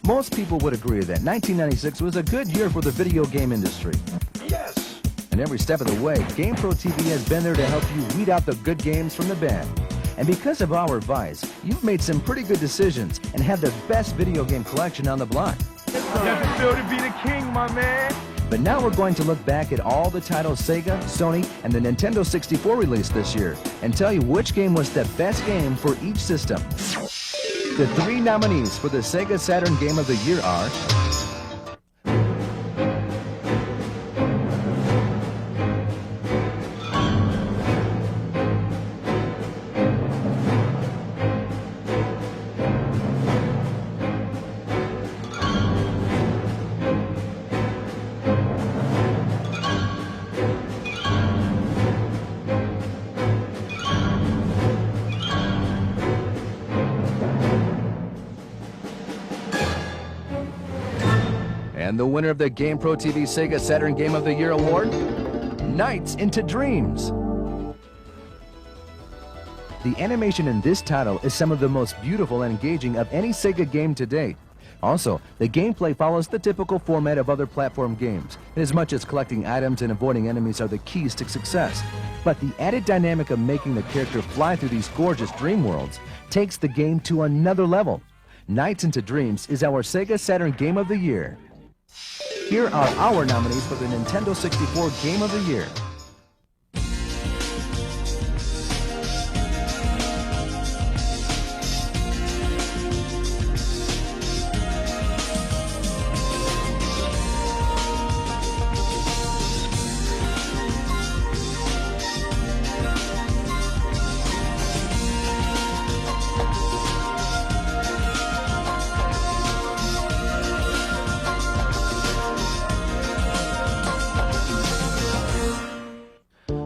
Most people would agree that 1996 was a good year for the video game industry. Yes! And every step of the way, GamePro TV has been there to help you weed out the good games from the bad. And because of our advice, you've made some pretty good decisions and have the best video game collection on the block. You have to feel to be the king, my man! But now we're going to look back at all the titles Sega, Sony, and the Nintendo 64 released this year and tell you which game was the best game for each system. The 3 nominees for the Sega Saturn Game of the Year are and the winner of the GamePro TV Sega Saturn Game of the Year award, Nights into Dreams. The animation in this title is some of the most beautiful and engaging of any Sega game to date. Also, the gameplay follows the typical format of other platform games, as much as collecting items and avoiding enemies are the keys to success. But the added dynamic of making the character fly through these gorgeous dream worlds takes the game to another level. Nights into Dreams is our Sega Saturn Game of the Year. Here are our nominees for the Nintendo 64 Game of the Year.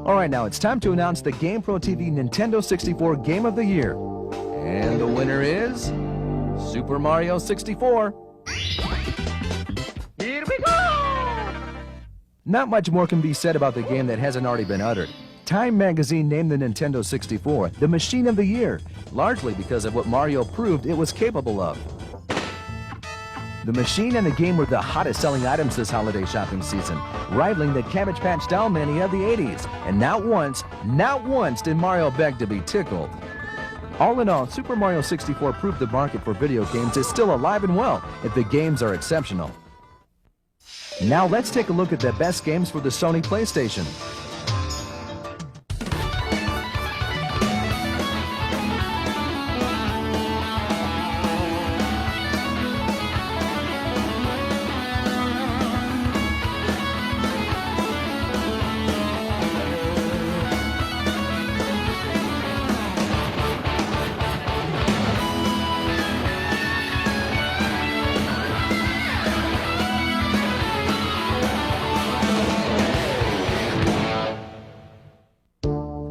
Alright, now it's time to announce the GamePro TV Nintendo 64 Game of the Year. And the winner is Super Mario 64. Here we go! Not much more can be said about the game that hasn't already been uttered. Time magazine named the Nintendo 64 the Machine of the Year, largely because of what Mario proved it was capable of. The machine and the game were the hottest selling items this holiday shopping season, rivaling the Cabbage Patch Doll mania of the 80s. And not once did Mario beg to be tickled. All in all, Super Mario 64 proved the market for video games is still alive and well if the games are exceptional. Now let's take a look at the best games for the Sony PlayStation.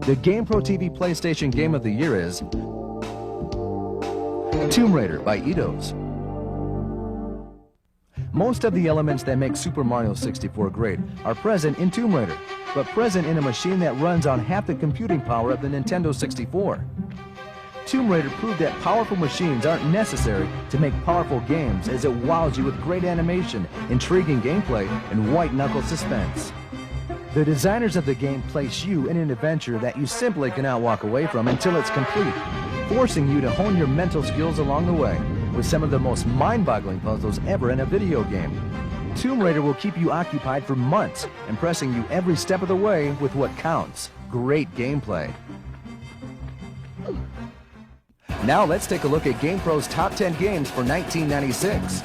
The GamePro TV PlayStation Game of the Year is Tomb Raider by Eidos. Most of the elements that make Super Mario 64 great are present in Tomb Raider, but present in a machine that runs on half the computing power of the Nintendo 64. Tomb Raider proved that powerful machines aren't necessary to make powerful games, as it wows you with great animation, intriguing gameplay, and white-knuckle suspense. The designers of the game place you in an adventure that you simply cannot walk away from until it's complete, forcing you to hone your mental skills along the way, with some of the most mind-boggling puzzles ever in a video game. Tomb Raider will keep you occupied for months, impressing you every step of the way with what counts: great gameplay. Now let's take a look at GamePro's top 10 games for 1996.